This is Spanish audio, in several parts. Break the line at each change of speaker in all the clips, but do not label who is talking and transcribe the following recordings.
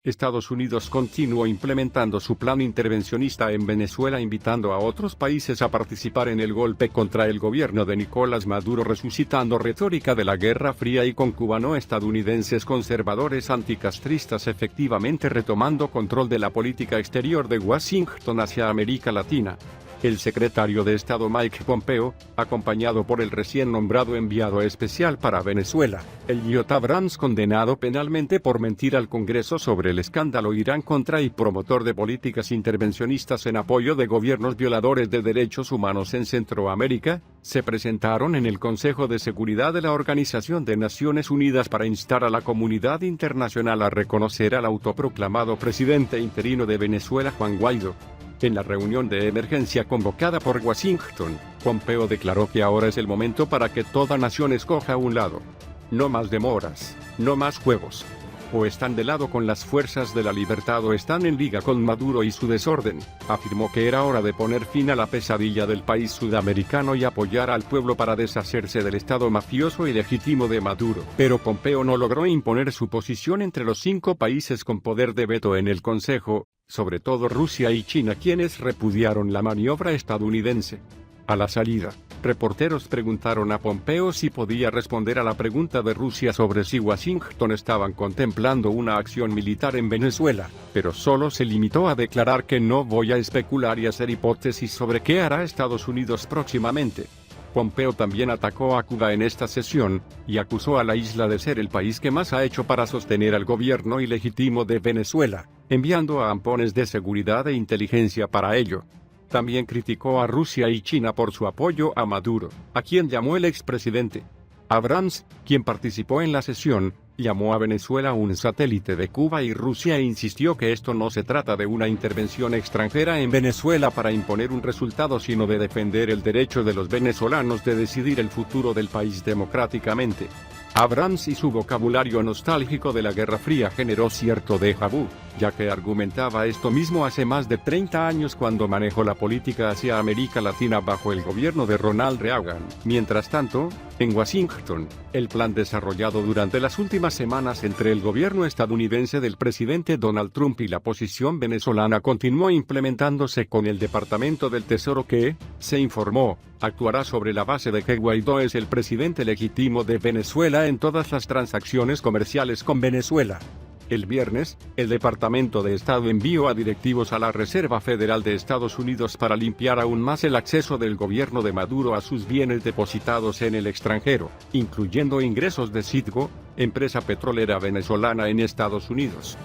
Estados Unidos continuó implementando su plan intervencionista en Venezuela, invitando a otros países a participar en el golpe contra el gobierno de Nicolás Maduro, resucitando retórica de la Guerra Fría y con cubano-estadounidenses conservadores anticastristas efectivamente retomando control de la política exterior de Washington hacia América Latina. El secretario de Estado Mike Pompeo, acompañado por el recién nombrado enviado especial para Venezuela, Elliot Abrams, condenado penalmente por mentir al Congreso sobre el escándalo Irán-Contra y promotor de políticas intervencionistas en apoyo de gobiernos violadores de derechos humanos en Centroamérica, se presentaron en el Consejo de Seguridad de la Organización de Naciones Unidas para instar a la comunidad internacional a reconocer al autoproclamado presidente interino de Venezuela, Juan Guaidó. En la reunión de emergencia convocada por Washington, Pompeo declaró que ahora es el momento para que toda nación escoja un lado. No más demoras, no más juegos. O están de lado con las fuerzas de la libertad o están en liga con Maduro y su desorden. Afirmó que era hora de poner fin a la pesadilla del país sudamericano y apoyar al pueblo para deshacerse del estado mafioso y legítimo de Maduro. Pero Pompeo no logró imponer su posición entre los 5 países con poder de veto en el Consejo, sobre todo Rusia y China, quienes repudiaron la maniobra estadounidense. A la salida, reporteros preguntaron a Pompeo si podía responder a la pregunta de Rusia sobre si Washington estaban contemplando una acción militar en Venezuela, pero solo se limitó a declarar que no voy a especular y hacer hipótesis sobre qué hará Estados Unidos próximamente. Pompeo también atacó a Cuba en esta sesión, y acusó a la isla de ser el país que más ha hecho para sostener al gobierno ilegítimo de Venezuela, enviando a ampones de seguridad e inteligencia para ello. También criticó a Rusia y China por su apoyo a Maduro, a quien llamó el expresidente. Abrams, quien participó en la sesión, llamó a Venezuela un satélite de Cuba y Rusia e insistió que esto no se trata de una intervención extranjera en Venezuela para imponer un resultado, sino de defender el derecho de los venezolanos de decidir el futuro del país democráticamente. Abrams y su vocabulario nostálgico de la Guerra Fría generó cierto déjà vu, ya que argumentaba esto mismo hace más de 30 años cuando manejó la política hacia América Latina bajo el gobierno de Ronald Reagan. Mientras tanto, en Washington, el plan desarrollado durante las últimas semanas entre el gobierno estadounidense del presidente Donald Trump y la posición venezolana continuó implementándose con el Departamento del Tesoro que, se informó, actuará sobre la base de que Guaidó es el presidente legítimo de Venezuela en todas las transacciones comerciales con Venezuela. El viernes, el Departamento de Estado envió a directivos a la Reserva Federal de Estados Unidos para limpiar aún más el acceso del gobierno de Maduro a sus bienes depositados en el extranjero, incluyendo ingresos de Citgo, empresa petrolera venezolana en Estados Unidos.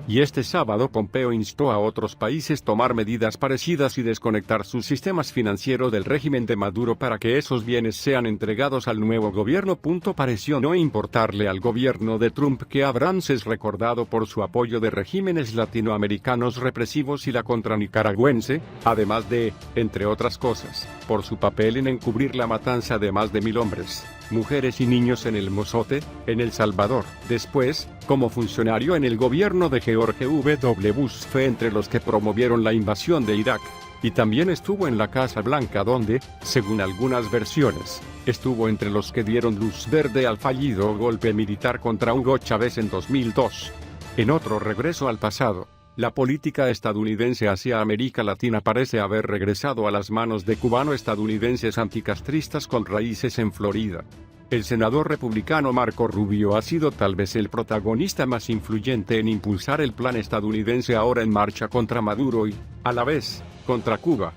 Y este sábado Pompeo instó a otros países a tomar medidas parecidas y desconectar sus sistemas financieros del régimen de Maduro para que esos bienes sean entregados al nuevo gobierno. Pareció no importarle al gobierno de Trump que Abrams es recordado por su apoyo de regímenes latinoamericanos represivos y la contranicaragüense, además de, entre otras cosas, por su papel en encubrir la matanza de más de 1000 hombres, mujeres y niños en el Mozote, en El Salvador. Después, como funcionario en el gobierno de George W. Bush, fue entre los que promovieron la invasión de Irak, y también estuvo en la Casa Blanca donde, según algunas versiones, estuvo entre los que dieron luz verde al fallido golpe militar contra Hugo Chávez en 2002. En otro regreso al pasado, la política estadounidense hacia América Latina parece haber regresado a las manos de cubano-estadounidenses anticastristas con raíces en Florida. El senador republicano Marco Rubio ha sido tal vez el protagonista más influyente en impulsar el plan estadounidense ahora en marcha contra Maduro y, a la vez, contra Cuba.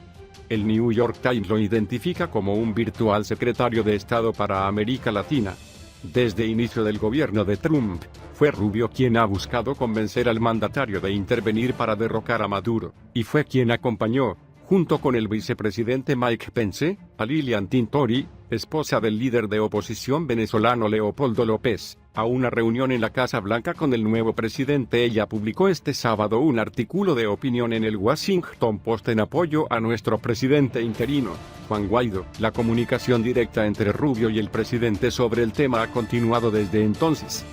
El New York Times lo identifica como un virtual secretario de Estado para América Latina. Desde inicio del gobierno de Trump, fue Rubio quien ha buscado convencer al mandatario de intervenir para derrocar a Maduro, y fue quien acompañó, junto con el vicepresidente Mike Pence, a Lilian Tintori, esposa del líder de oposición venezolano Leopoldo López, a una reunión en la Casa Blanca con el nuevo presidente. Ella publicó este sábado un artículo de opinión en el Washington Post en apoyo a nuestro presidente interino, Juan Guaidó. La comunicación directa entre Rubio y el presidente sobre el tema ha continuado desde entonces.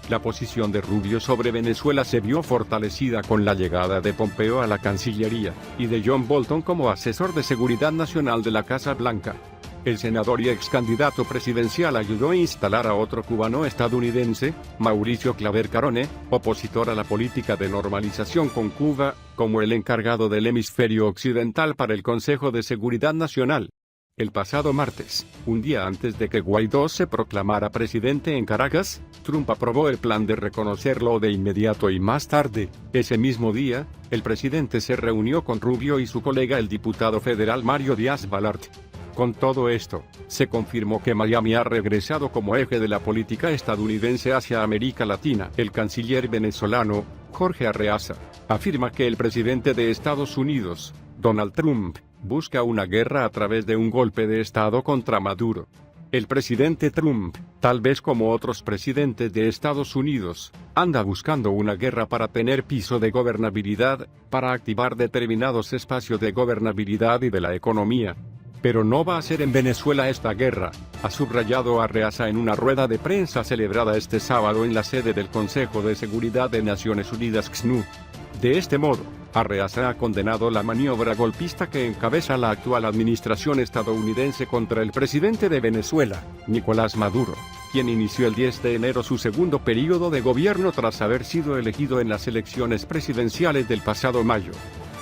La posición de Rubio sobre Venezuela se vio fortalecida con la llegada de Pompeo a la Cancillería, y de John Bolton como asesor de seguridad nacional de la Casa Blanca. El senador y ex candidato presidencial ayudó a instalar a otro cubano estadounidense, Mauricio Claver Carone, opositor a la política de normalización con Cuba, como el encargado del hemisferio occidental para el Consejo de Seguridad Nacional. El pasado martes, un día antes de que Guaidó se proclamara presidente en Caracas, Trump aprobó el plan de reconocerlo de inmediato y más tarde, ese mismo día, el presidente se reunió con Rubio y su colega el diputado federal Mario Díaz-Balart. Con todo esto, se confirmó que Miami ha regresado como eje de la política estadounidense hacia América Latina. El canciller venezolano, Jorge Arreaza, afirma que el presidente de Estados Unidos, Donald Trump, busca una guerra a través de un golpe de Estado contra Maduro. El presidente Trump, tal vez como otros presidentes de Estados Unidos, anda buscando una guerra para tener piso de gobernabilidad, para activar determinados espacios de gobernabilidad y de la economía. Pero no va a ser en Venezuela esta guerra, ha subrayado Arreaza en una rueda de prensa celebrada este sábado en la sede del Consejo de Seguridad de Naciones Unidas (CNU). De este modo, Arreaza ha condenado la maniobra golpista que encabeza la actual administración estadounidense contra el presidente de Venezuela, Nicolás Maduro, quien inició el 10 de enero su segundo periodo de gobierno tras haber sido elegido en las elecciones presidenciales del pasado mayo.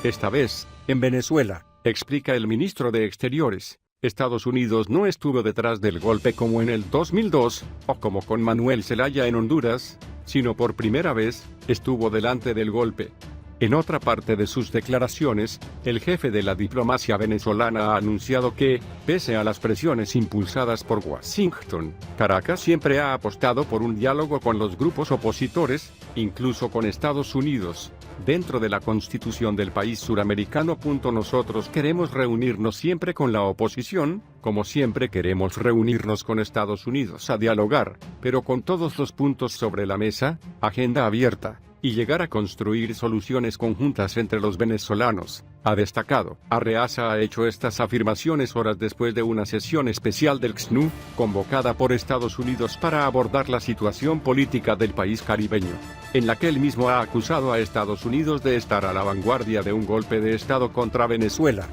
Esta vez, en Venezuela, explica el ministro de Exteriores, Estados Unidos no estuvo detrás del golpe como en el 2002, o como con Manuel Zelaya en Honduras, sino por primera vez, estuvo delante del golpe. En otra parte de sus declaraciones, el jefe de la diplomacia venezolana ha anunciado que, pese a las presiones impulsadas por Washington, Caracas siempre ha apostado por un diálogo con los grupos opositores, incluso con Estados Unidos, dentro de la constitución del país suramericano. Nosotros queremos reunirnos siempre con la oposición, como siempre queremos reunirnos con Estados Unidos a dialogar, pero con todos los puntos sobre la mesa, agenda abierta, y llegar a construir soluciones conjuntas entre los venezolanos, ha destacado. Arreaza ha hecho estas afirmaciones horas después de una sesión especial del CNU, convocada por Estados Unidos para abordar la situación política del país caribeño, en la que él mismo ha acusado a Estados Unidos de estar a la vanguardia de un golpe de Estado contra Venezuela.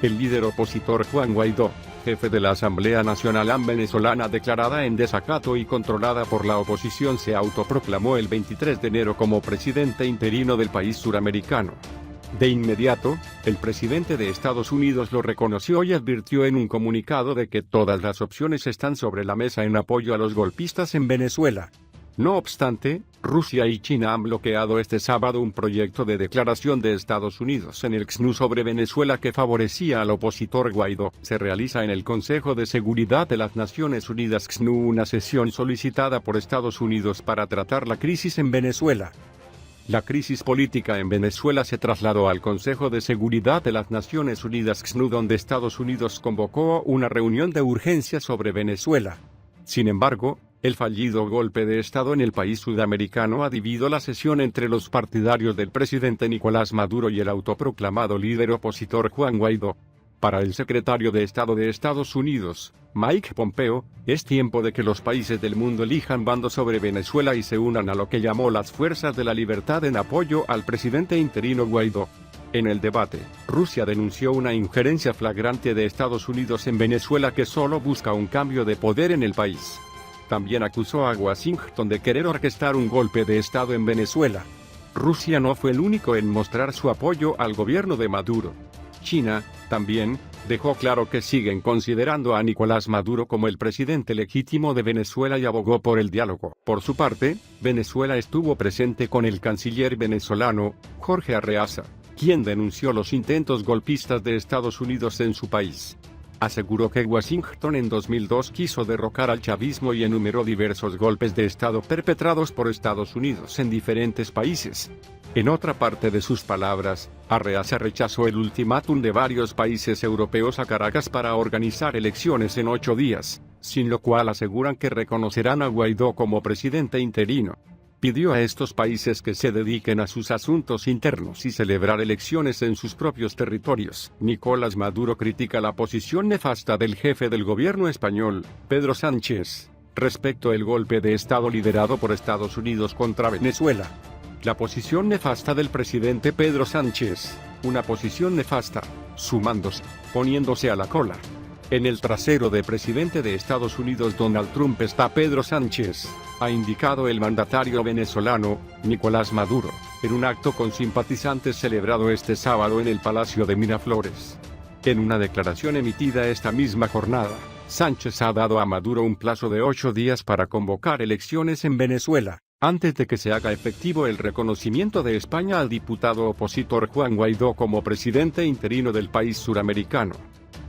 El líder opositor Juan Guaidó, jefe de la Asamblea Nacional venezolana declarada en desacato y controlada por la oposición, se autoproclamó el 23 de enero como presidente interino del país suramericano. De inmediato, el presidente de Estados Unidos lo reconoció y advirtió en un comunicado de que todas las opciones están sobre la mesa en apoyo a los golpistas en Venezuela. No obstante, Rusia y China han bloqueado este sábado un proyecto de declaración de Estados Unidos en el CNU sobre Venezuela que favorecía al opositor Guaidó. Se realiza en el Consejo de Seguridad de las Naciones Unidas CNU una sesión solicitada por Estados Unidos para tratar la crisis en Venezuela. La crisis política en Venezuela se trasladó al Consejo de Seguridad de las Naciones Unidas CNU, donde Estados Unidos convocó una reunión de urgencia sobre Venezuela. Sin embargo, el fallido golpe de Estado en el país sudamericano ha dividido la sesión entre los partidarios del presidente Nicolás Maduro y el autoproclamado líder opositor Juan Guaidó. Para el secretario de Estado de Estados Unidos, Mike Pompeo, es tiempo de que los países del mundo elijan bando sobre Venezuela y se unan a lo que llamó las fuerzas de la libertad en apoyo al presidente interino Guaidó. En el debate, Rusia denunció una injerencia flagrante de Estados Unidos en Venezuela que solo busca un cambio de poder en el país. También acusó a Washington de querer orquestar un golpe de Estado en Venezuela. Rusia no fue el único en mostrar su apoyo al gobierno de Maduro. China, también, dejó claro que siguen considerando a Nicolás Maduro como el presidente legítimo de Venezuela y abogó por el diálogo. Por su parte, Venezuela estuvo presente con el canciller venezolano, Jorge Arreaza, quien denunció los intentos golpistas de Estados Unidos en su país. Aseguró que Washington en 2002 quiso derrocar al chavismo y enumeró diversos golpes de Estado perpetrados por Estados Unidos en diferentes países. En otra parte de sus palabras, Arreaza rechazó el ultimátum de varios países europeos a Caracas para organizar elecciones en 8 días, sin lo cual aseguran que reconocerán a Guaidó como presidente interino. Pidió a estos países que se dediquen a sus asuntos internos y celebrar elecciones en sus propios territorios. Nicolás Maduro critica la posición nefasta del jefe del gobierno español, Pedro Sánchez, respecto al golpe de Estado liderado por Estados Unidos contra Venezuela. La posición nefasta del presidente Pedro Sánchez, una posición nefasta, sumándose, poniéndose a la cola. En el trasero del presidente de Estados Unidos Donald Trump está Pedro Sánchez, ha indicado el mandatario venezolano, Nicolás Maduro, en un acto con simpatizantes celebrado este sábado en el Palacio de Miraflores. En una declaración emitida esta misma jornada, Sánchez ha dado a Maduro un plazo de 8 días para convocar elecciones en Venezuela, antes de que se haga efectivo el reconocimiento de España al diputado opositor Juan Guaidó como presidente interino del país suramericano.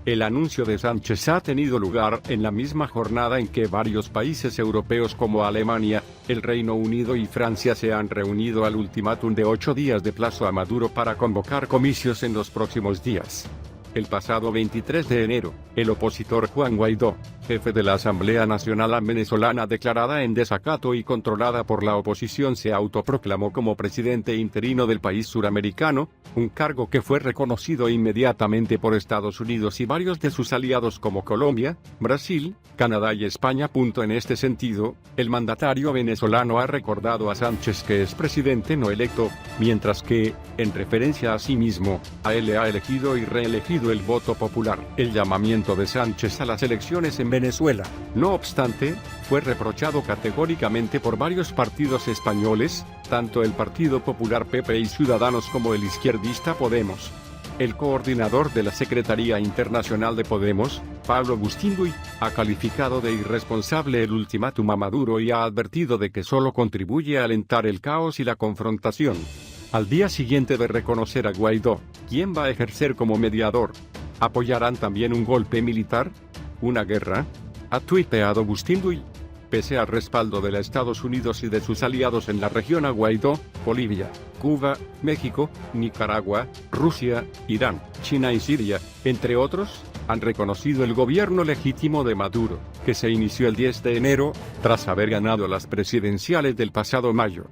El anuncio de Sánchez ha tenido lugar en la misma jornada en que varios países europeos como Alemania, el Reino Unido y Francia se han reunido al ultimátum de 8 días de plazo a Maduro para convocar comicios en los próximos días. El pasado 23 de enero, el opositor Juan Guaidó, jefe de la Asamblea Nacional venezolana declarada en desacato y controlada por la oposición, se autoproclamó como presidente interino del país suramericano, un cargo que fue reconocido inmediatamente por Estados Unidos y varios de sus aliados como Colombia, Brasil, Canadá y España. En este sentido, el mandatario venezolano ha recordado a Sánchez que es presidente no electo, mientras que, en referencia a sí mismo, a él le ha elegido y reelegido el voto popular. El llamamiento de Sánchez a las elecciones en Venezuela, no obstante, fue reprochado categóricamente por varios partidos españoles, tanto el Partido Popular PP y Ciudadanos como el izquierdista Podemos. El coordinador de la Secretaría Internacional de Podemos, Pablo Bustinduy, ha calificado de irresponsable el ultimátum a Maduro y ha advertido de que solo contribuye a alentar el caos y la confrontación. Al día siguiente de reconocer a Guaidó, ¿quién va a ejercer como mediador? ¿Apoyarán también un golpe militar? ¿Una guerra? Ha tuiteado Bustinduy. Pese al respaldo de los Estados Unidos y de sus aliados en la región a Guaidó, Bolivia, Cuba, México, Nicaragua, Rusia, Irán, China y Siria, entre otros, han reconocido el gobierno legítimo de Maduro, que se inició el 10 de enero, tras haber ganado las presidenciales del pasado mayo.